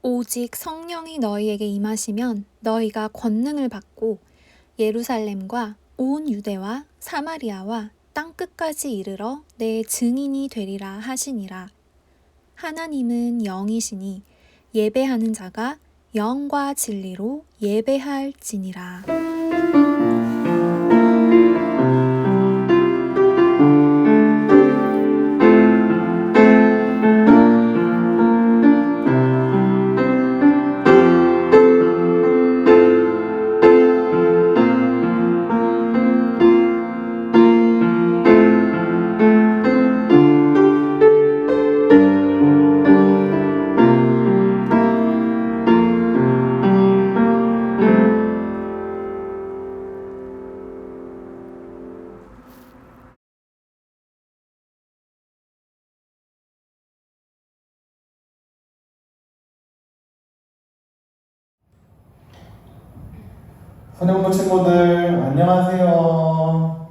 오직 성령이 너희에게 임하시면 너희가 권능을 받고 예루살렘과 온 유대와 사마리아와 땅끝까지 이르러 내 증인이 되리라 하시니라. 하나님은 영이시니 예배하는 자가 영과 진리로 예배할지니라. 선영부 친구들 안녕하세요.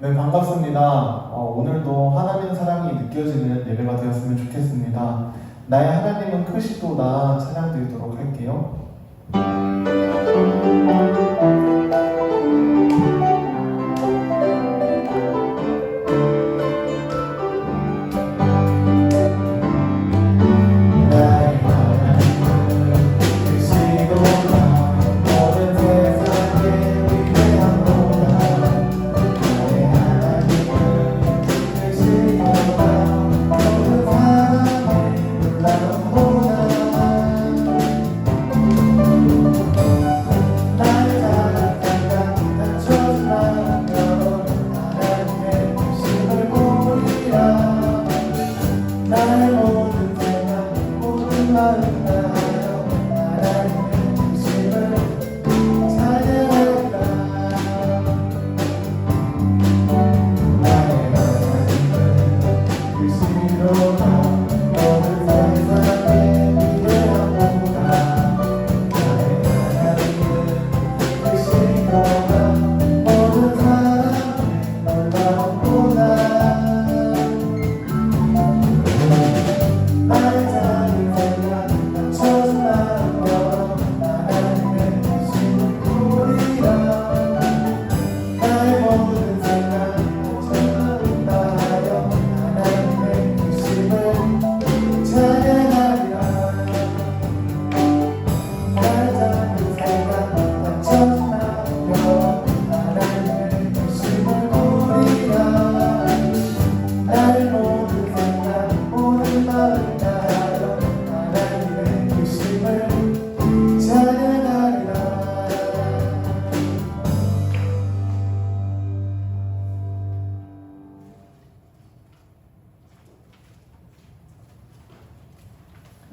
네, 반갑습니다. 오늘도 하나님 사랑이 느껴지는 예배가 되었으면 좋겠습니다. 나의 하나님은 크시도다 찬양 드리도록 할게요.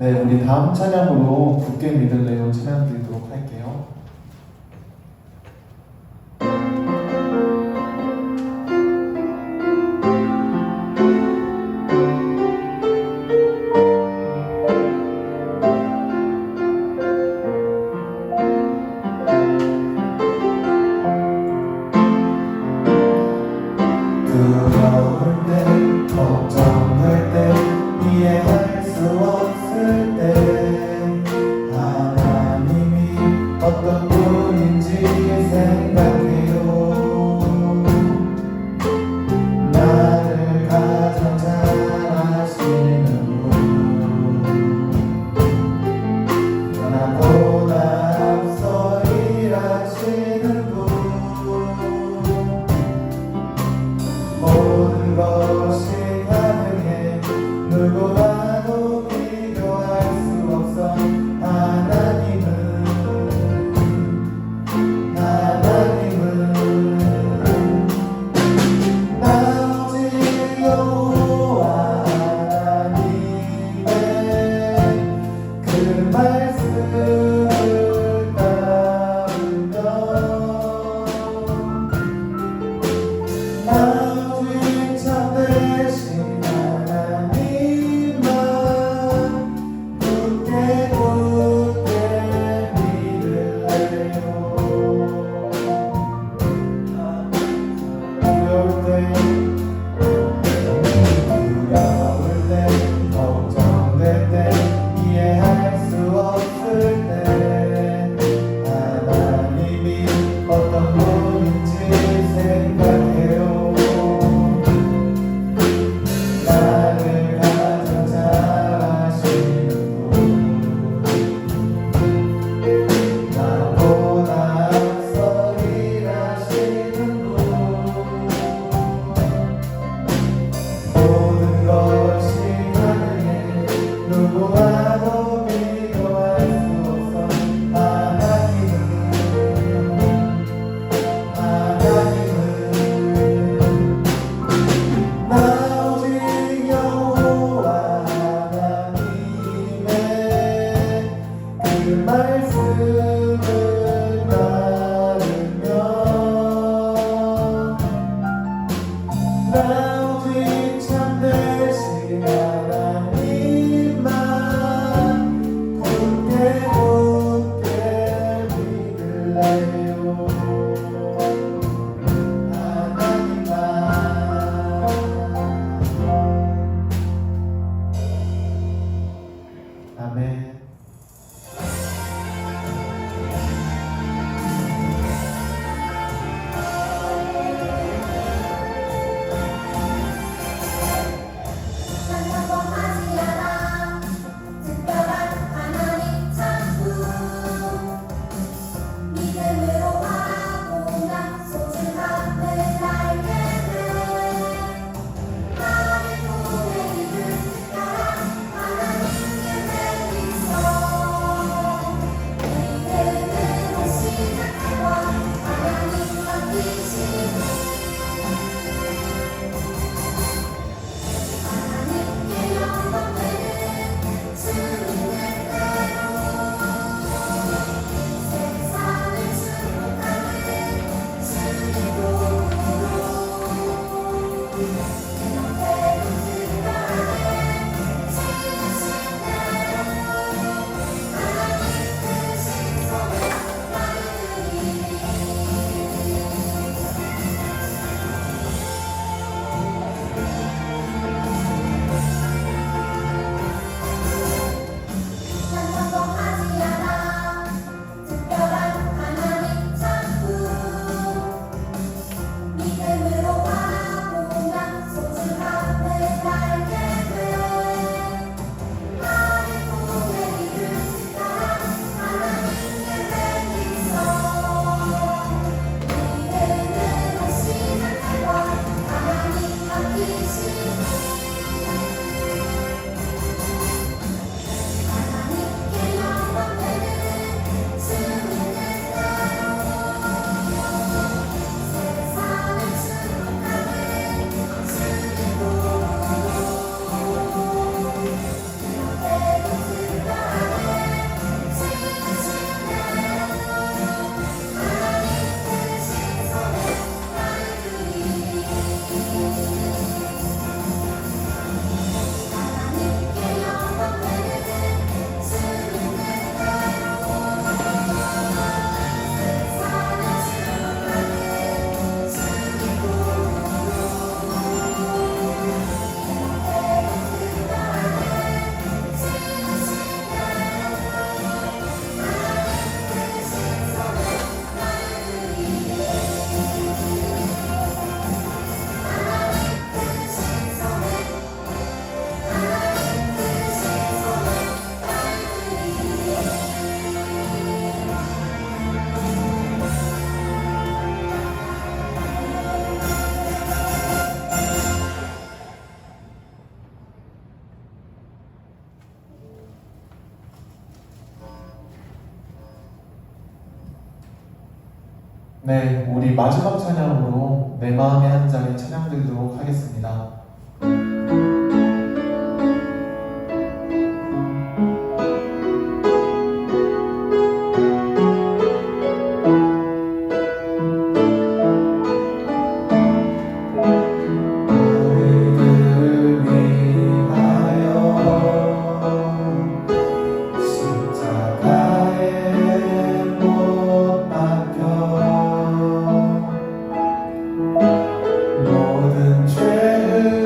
네, 우리 다음 찬양으로 굳게 믿을래요 찬양 드리도록 할게요. 두려울 때, 걱정될 때, 이해할 수 없을 때 하나님이 나 오직 참되신 하나님만 굳게 굳게 믿을래요. 하나님만. 아멘. 한번하지 않아 특별한 하나님 창구 믿음으로 바라보면 소중함을 알게 돼 나를 보내 이를 특별한 하나님께 있어 믿음으로 시작해봐 하나님 맡기시고 하나님께 영광되는 주님의 대로 세상을 축복하는 주님 도움으로 이렇게도 특별하게 지으신 대로 하나님 크신 손에 나를 드리니 한번하지 않아 특별한 하나님 창구 믿음으로 바라보면 소중함을 알게 돼 나를 보내 이를 특별한 하나님께 있어 믿음으로 시작해봐 하나님 맡기시고 하나님께 영광되는 주님의 대로 세상을 축복하는 주님 도움으로 이렇게도 특별하게 지으신 대로 하나님 크신 손에 나를 드리니 하나님께 영광되는 주님의 대로 세상을 축복하는 주님 도움으로 이렇게도 특별하게 지으신 대로 하나님 크신 손에 나를 드리니 하나님 크신 손에 하나님 크신 손에 네, 우리 마지막 찬양으로 내 마음의 한 장에 찬양 드리도록 하겠습니다. 너희들을 위하여 십자가에 못 박혀 모든 죄를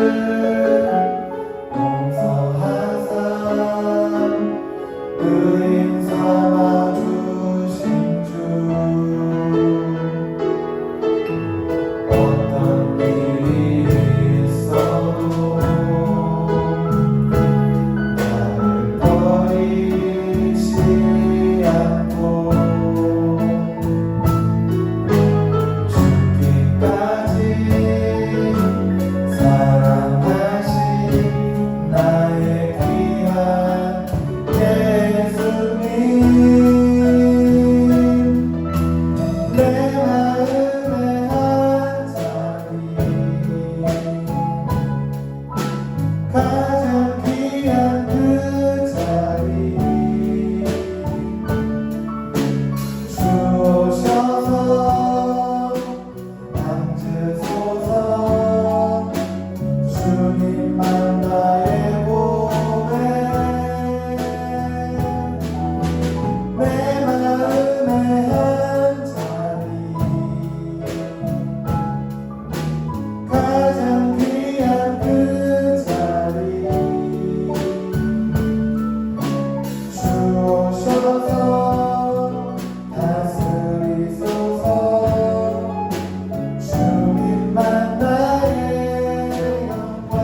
주님만 나의 영광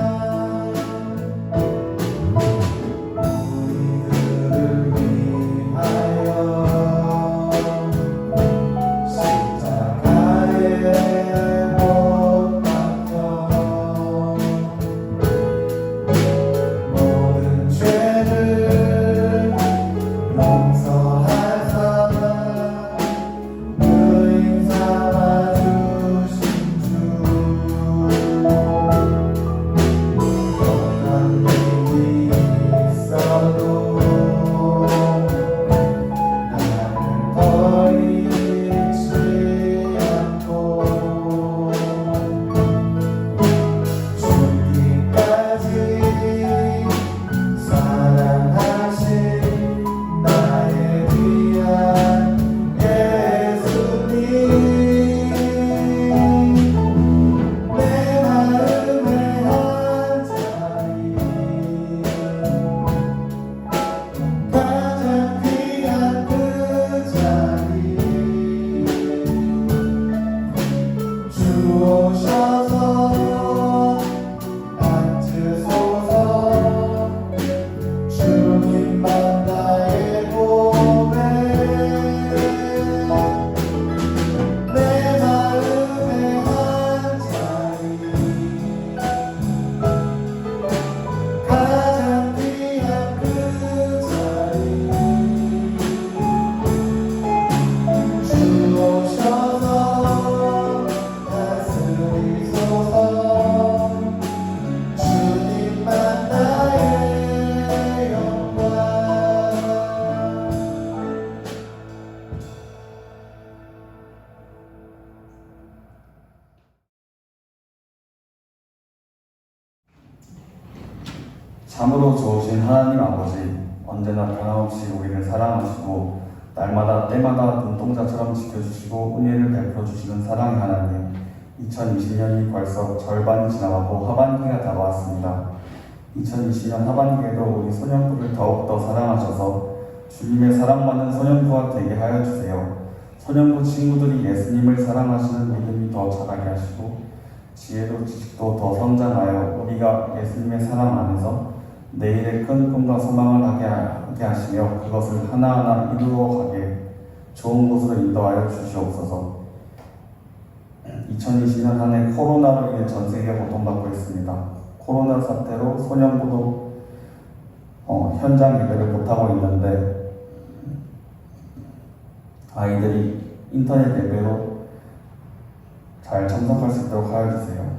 우리들을 위하여 십자가에 못 박혀 모든 죄를 용서하사 의인 삼아주신 주 어떤 일이 있어도 나를 버리지 않고 죽기까지 사랑하신 나에 위한 예수님 내 마음의 한 자리 가장 귀한 그 자리 주 오셔서 앉으소서 주님만 나의 고백 내 마음의 한 자리 가장 귀한 그 자리 주 오셔서 다스리소서 주님만 나의 영광 참으로 좋으신 하나님 아버지, 언제나 변함없이 우리를 사랑하시고 날마다 때마다 눈동자처럼 지켜주시고 은혜를 베풀어 주시는 사랑의 하나님, 2020년이 벌써 절반이 지나가고 하반기가 다가왔습니다. 2020년 하반기에도 우리 소년부를 더욱더 사랑하셔서 주님의 사랑받는 소년부가 되게 하여 주세요. 소년부 친구들이 예수님을 사랑하시는 믿음이 더 자라게 하시고 지혜도 지식도 더 성장하여 우리가 예수님의 사랑 안에서 내일의 큰 꿈과 소망을 하게 하시며 그것을 하나하나 이루어가게 좋은 곳으로 인도하여 주시옵소서. 2020년 한 해 코로나로 인해 전 세계가 고통받고 있습니다. 코로나 사태로 소년부도 현장 예배를 못하고 있는데 아이들이 인터넷 예배로 잘 참석할 수 있도록 하여 주세요.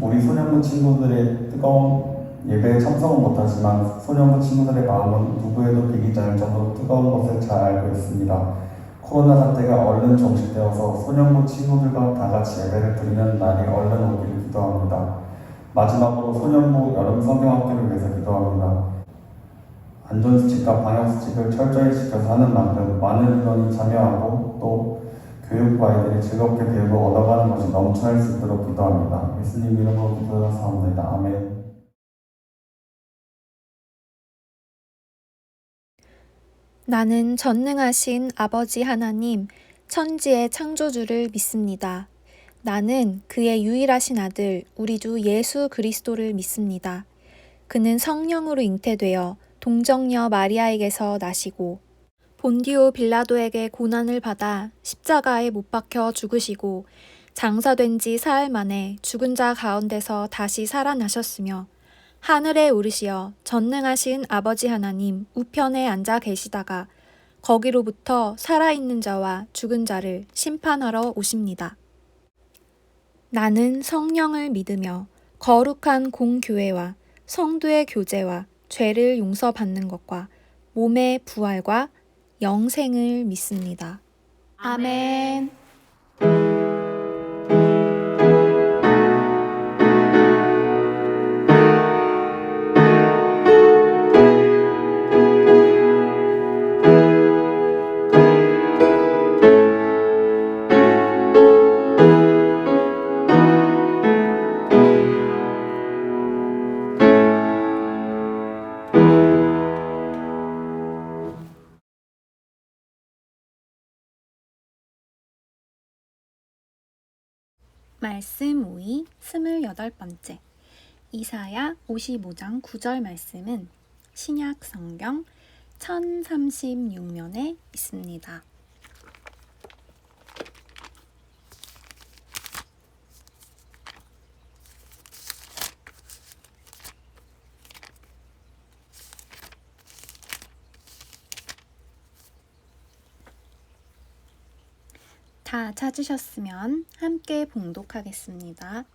우리 소년부 친구들의 뜨거운 예배에 참석은 못하지만 소년부 친구들의 마음은 누구에도 비기지 않을 정도로 뜨거운 것을 잘 알고 있습니다. 코로나 사태가 얼른 종식되어서 소년부 친구들과 다 같이 예배를 드리는 날이 얼른 오기를 기도합니다. 마지막으로 소년부 여름 성경학교를 위해서 기도합니다. 안전수칙과 방역수칙을 철저히 지켜서 하는 만큼 많은 인원이 참여하고 또 교육부 아이들이 즐겁게 배우고 얻어가는 것이 넘쳐날 수 있도록 기도합니다. 예수님 이름으로 기도하옵나이다. 아멘. 나는 전능하신 아버지 하나님, 천지의 창조주를 믿습니다. 나는 그의 유일하신 아들, 우리 주 예수 그리스도를 믿습니다. 그는 성령으로 잉태되어 동정녀 마리아에게서 나시고 본디오 빌라도에게 고난을 받아 십자가에 못 박혀 죽으시고 장사된 지 사흘 만에 죽은 자 가운데서 다시 살아나셨으며 하늘에 오르시어 전능하신 아버지 하나님 우편에 앉아 계시다가 거기로부터 살아있는 자와 죽은 자를 심판하러 오십니다. 나는 성령을 믿으며 거룩한 공교회와 성도의 교제와 죄를 용서받는 것과 몸의 부활과 영생을 믿습니다. 아멘. 말씀 5위 28번째 이사야 55장 9절 말씀은 신약 성경 1036면에 있습니다. 다 찾으셨으면 함께 봉독하겠습니다.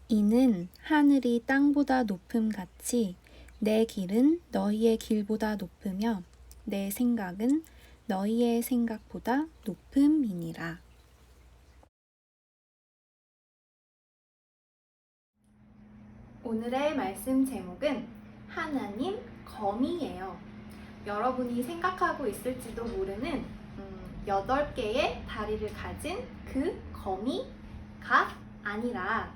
이는 하늘이 땅보다 높음 같이 내 길은 너희의 길보다 높으며 내 생각은 너희의 생각보다 높음이니라. 오늘의 말씀 제목은 하나님 검이에요. 여러분이 생각하고 있을지도 모르는 8개의 다리를 가진 그 거미가 아니라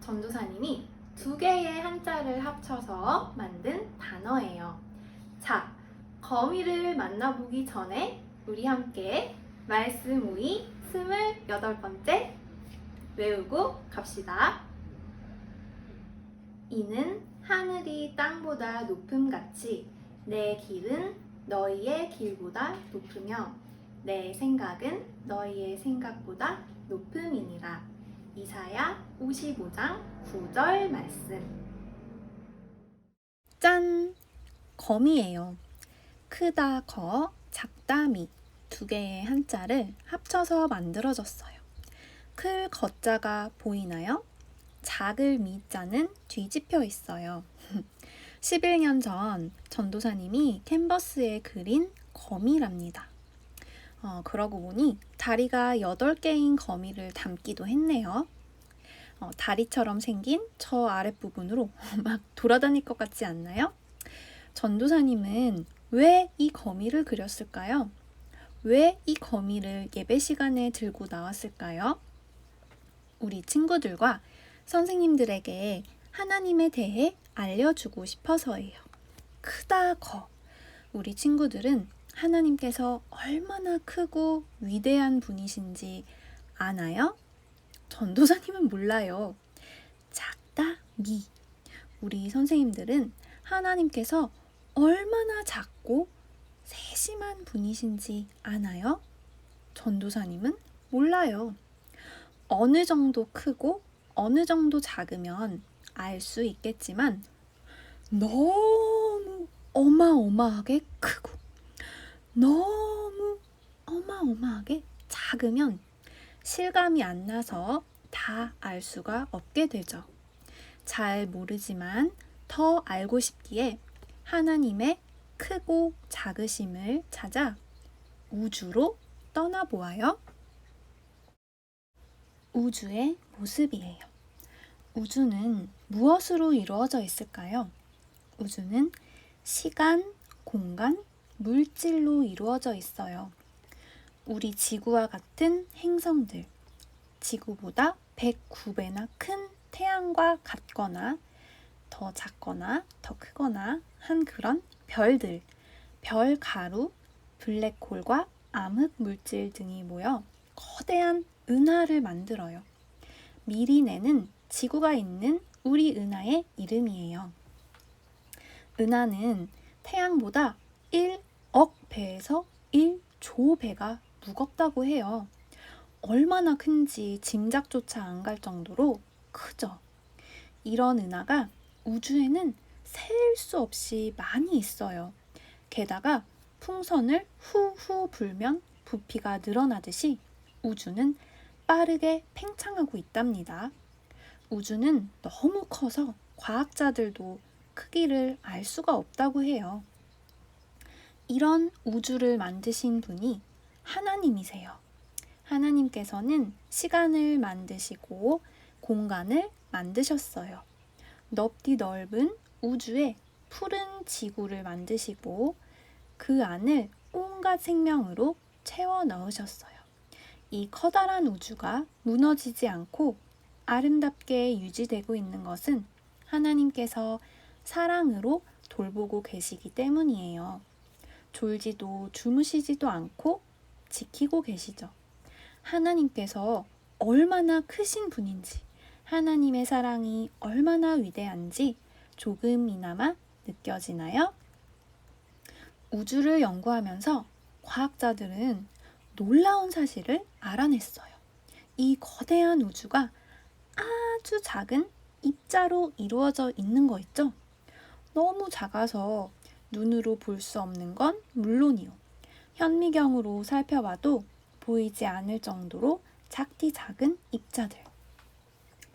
전도사님이 2개의 한자를 합쳐서 만든 단어예요. 자, 거미를 만나보기 전에 우리 함께 말씀 5위 28번째 외우고 갑시다. 이는 하늘이 땅보다 높음같이 내 길은 너희의 길보다 높으며 내 생각은 너희의 생각보다 높음이니라. 이사야 55장 9절 말씀. 짠! 거미예요. 크다 거, 작다 미 2개의 한자를 합쳐서 만들어졌어요. 클 거자가 보이나요? 작을 미자는 뒤집혀 있어요. 11년 전 전도사님이 캔버스에 그린 거미랍니다. 그러고 보니 다리가 8개인 거미를 담기도 했네요. 다리처럼 생긴 저 아랫부분으로 막 돌아다닐 것 같지 않나요? 전도사님은 왜 이 거미를 그렸을까요? 왜 이 거미를 예배 시간에 들고 나왔을까요? 우리 친구들과 선생님들에게 하나님에 대해 알려주고 싶어서예요. 크다 거. 우리 친구들은 하나님께서 얼마나 크고 위대한 분이신지 아나요? 전도사님은 몰라요. 작다 미. 우리 선생님들은 하나님께서 얼마나 작고 세심한 분이신지 아나요? 전도사님은 몰라요. 어느 정도 크고 어느 정도 작으면 알 수 있겠지만 너무 어마어마하게 크고 너무 어마어마하게 작으면 실감이 안 나서 다 알 수가 없게 되죠. 잘 모르지만 더 알고 싶기에 하나님의 크고 작으심을 찾아 우주로 떠나보아요. 우주의 모습이에요. 우주는 무엇으로 이루어져 있을까요? 우주는 시간, 공간, 물질로 이루어져 있어요. 우리 지구와 같은 행성들, 지구보다 109배나 큰 태양과 같거나 더 작거나 더 크거나 한 그런 별들, 별 가루, 블랙홀과 암흑 물질 등이 모여 거대한 은하를 만들어요. 미리네는 지구가 있는 우리 은하의 이름이에요. 은하는 태양보다 1억 배에서 1조 배가 무겁다고 해요. 얼마나 큰지 짐작조차 안 갈 정도로 크죠. 이런 은하가 우주에는 셀 수 없이 많이 있어요. 게다가 풍선을 후후 불면 부피가 늘어나듯이 우주는 빠르게 팽창하고 있답니다. 우주는 너무 커서 과학자들도 크기를 알 수가 없다고 해요. 이런 우주를 만드신 분이 하나님이세요. 하나님께서는 시간을 만드시고 공간을 만드셨어요. 넓디 넓은 우주에 푸른 지구를 만드시고 그 안을 온갖 생명으로 채워 넣으셨어요. 이 커다란 우주가 무너지지 않고 아름답게 유지되고 있는 것은 하나님께서 사랑으로 돌보고 계시기 때문이에요. 졸지도 주무시지도 않고 지키고 계시죠. 하나님께서 얼마나 크신 분인지, 하나님의 사랑이 얼마나 위대한지 조금이나마 느껴지나요? 우주를 연구하면서 과학자들은 놀라운 사실을 알아냈어요. 이 거대한 우주가 아주 작은 입자로 이루어져 있는 거 있죠? 너무 작아서 눈으로 볼 수 없는 건 물론이요. 현미경으로 살펴봐도 보이지 않을 정도로 작디 작은 입자들.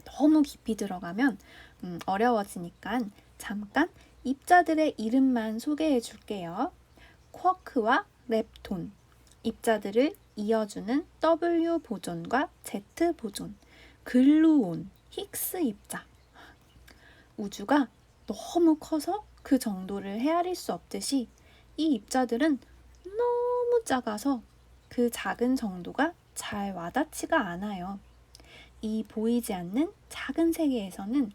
너무 깊이 들어가면 어려워지니까 잠깐 입자들의 이름만 소개해 줄게요. 쿼크와 렙톤, 입자들을 이어주는 W 보존과 Z 보존, 글루온, 힉스 입자. 우주가 너무 커서 그 정도를 헤아릴 수 없듯이 이 입자들은 너무 작아서 그 작은 정도가 잘 와닿지가 않아요. 이 보이지 않는 작은 세계에서는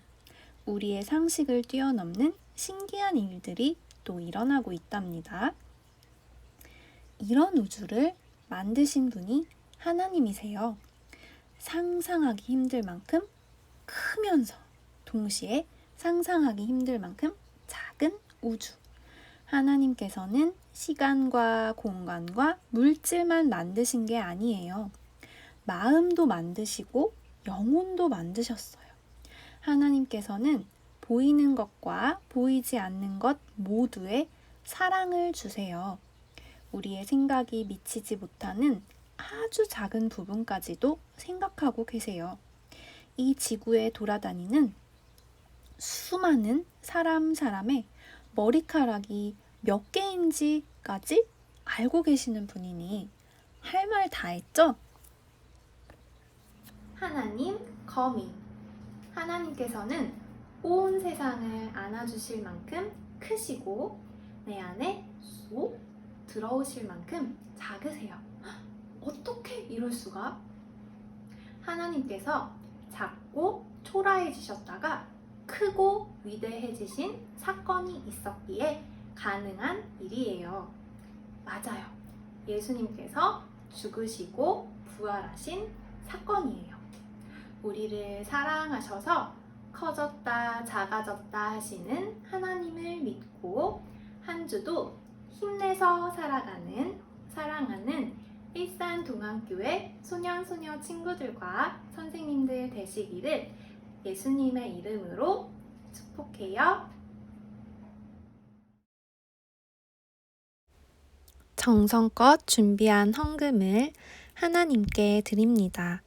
우리의 상식을 뛰어넘는 신기한 일들이 또 일어나고 있답니다. 이런 우주를 만드신 분이 하나님이세요. 상상하기 힘들 만큼 크면서 동시에 상상하기 힘들 만큼 작은 우주. 하나님께서는 시간과 공간과 물질만 만드신 게 아니에요. 마음도 만드시고 영혼도 만드셨어요. 하나님께서는 보이는 것과 보이지 않는 것 모두에 사랑을 주세요. 우리의 생각이 미치지 못하는 아주 작은 부분까지도 생각하고 계세요. 이 지구에 돌아다니는 수많은 사람의 머리카락이 몇 개인지까지 알고 계시는 분이니 할 말 다 했죠? 하나님 거미. 하나님께서는 온 세상을 안아주실 만큼 크시고 내 안에 쏙 들어오실 만큼 작으세요. 어떻게 이럴 수가? 하나님께서 작고 초라해지셨다가 크고 위대해지신 사건이 있었기에 가능한 일이에요. 맞아요. 예수님께서 죽으시고 부활하신 사건이에요. 우리를 사랑하셔서 커졌다 작아졌다 하시는 하나님을 믿고 한 주도 힘내서 살아가는 사랑하는 일산동안교회 소년소녀 친구들과 선생님들 되시기를 예수님의 이름으로 축복해요. 정성껏 준비한 헌금을 하나님께 드립니다.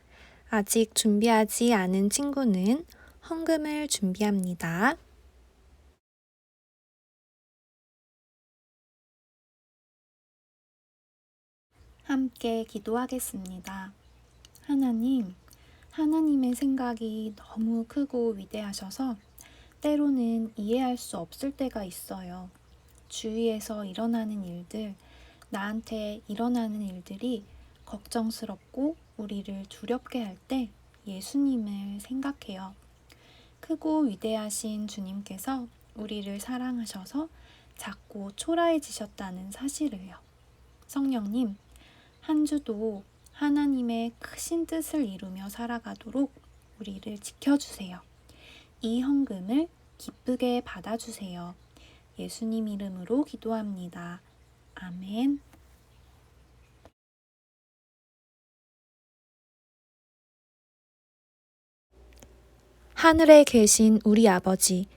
아직 준비하지 않은 친구는 헌금을 준비합니다. 함께 기도하겠습니다. 하나님, 하나님의 생각이 너무 크고 위대하셔서 때로는 이해할 수 없을 때가 있어요. 주위에서 일어나는 일들, 나한테 일어나는 일들이 걱정스럽고 우리를 두렵게 할 때 예수님을 생각해요. 크고 위대하신 주님께서 우리를 사랑하셔서 작고 초라해지셨다는 사실을요. 성령님, 한 주도 하나님의 크신 뜻을 이루며 살아가도록 우리를 지켜주세요. 이 헌금을 기쁘게 받아주세요. 예수님 이름으로 기도합니다. 아멘. 하늘에 계신 우리 아버지,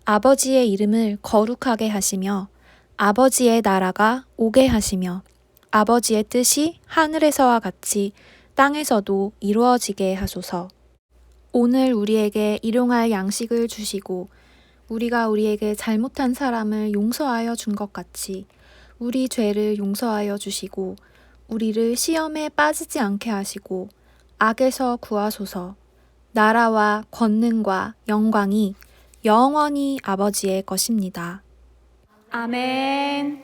아버지의 이름을 거룩하게 하시며 아버지의 나라가 오게 하시며 아버지의 뜻이 하늘에서와 같이 땅에서도 이루어지게 하소서. 오늘 우리에게 일용할 양식을 주시고 우리가 우리에게 잘못한 사람을 용서하여 준 것 같이 우리 죄를 용서하여 주시고 우리를 시험에 빠지지 않게 하시고 악에서 구하소서. 나라와 권능과 영광이 영원히 아버지의 것입니다. 아멘.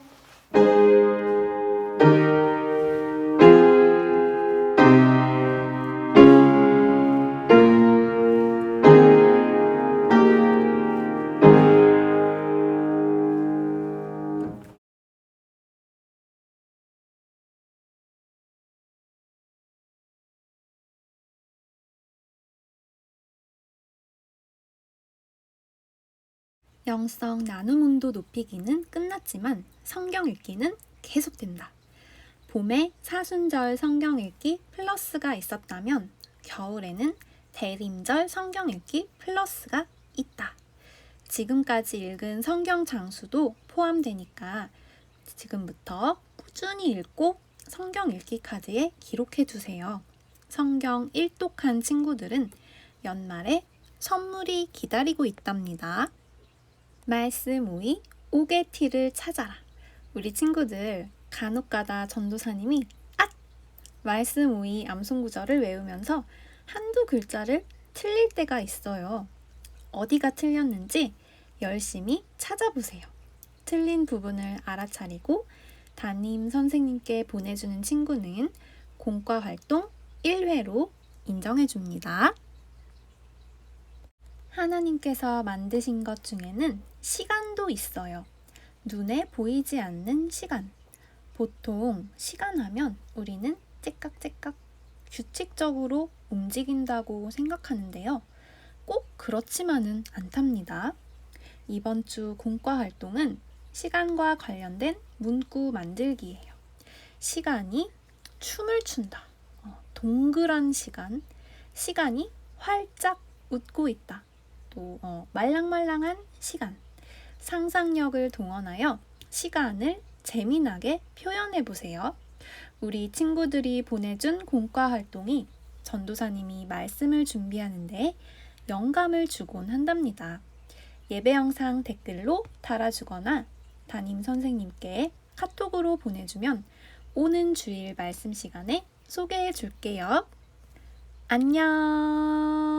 영성 나눔 온도 높이기는 끝났지만 성경 읽기는 계속된다. 봄에 사순절 성경 읽기 플러스가 있었다면 겨울에는 대림절 성경 읽기 플러스가 있다. 지금까지 읽은 성경 장수도 포함되니까 지금부터 꾸준히 읽고 성경 읽기 카드에 기록해 두세요. 성경 일독한 친구들은 연말에 선물이 기다리고 있답니다. 말씀 5위 오게티를 찾아라. 우리 친구들 간혹가다 전도사님이 말씀 5위 암송구절을 외우면서 한두 글자를 틀릴 때가 있어요. 어디가 틀렸는지 열심히 찾아보세요. 틀린 부분을 알아차리고 담임 선생님께 보내주는 친구는 공과 활동 1회로 인정해줍니다. 하나님께서 만드신 것 중에는 시간도 있어요. 눈에 보이지 않는 시간. 보통 시간 하면 우리는 째깍째깍 규칙적으로 움직인다고 생각하는데요. 꼭 그렇지만은 않답니다. 이번 주 공과 활동은 시간과 관련된 문구 만들기예요. 시간이 춤을 춘다. 동그란 시간. 시간이 활짝 웃고 있다. 또 말랑말랑한 시간. 상상력을 동원하여 시간을 재미나게 표현해 보세요. 우리 친구들이 보내준 공과 활동이 전도사님이 말씀을 준비하는데 영감을 주곤 한답니다. 예배 영상 댓글로 달아주거나 담임 선생님께 카톡으로 보내주면 오는 주일 말씀 시간에 소개해 줄게요. 안녕.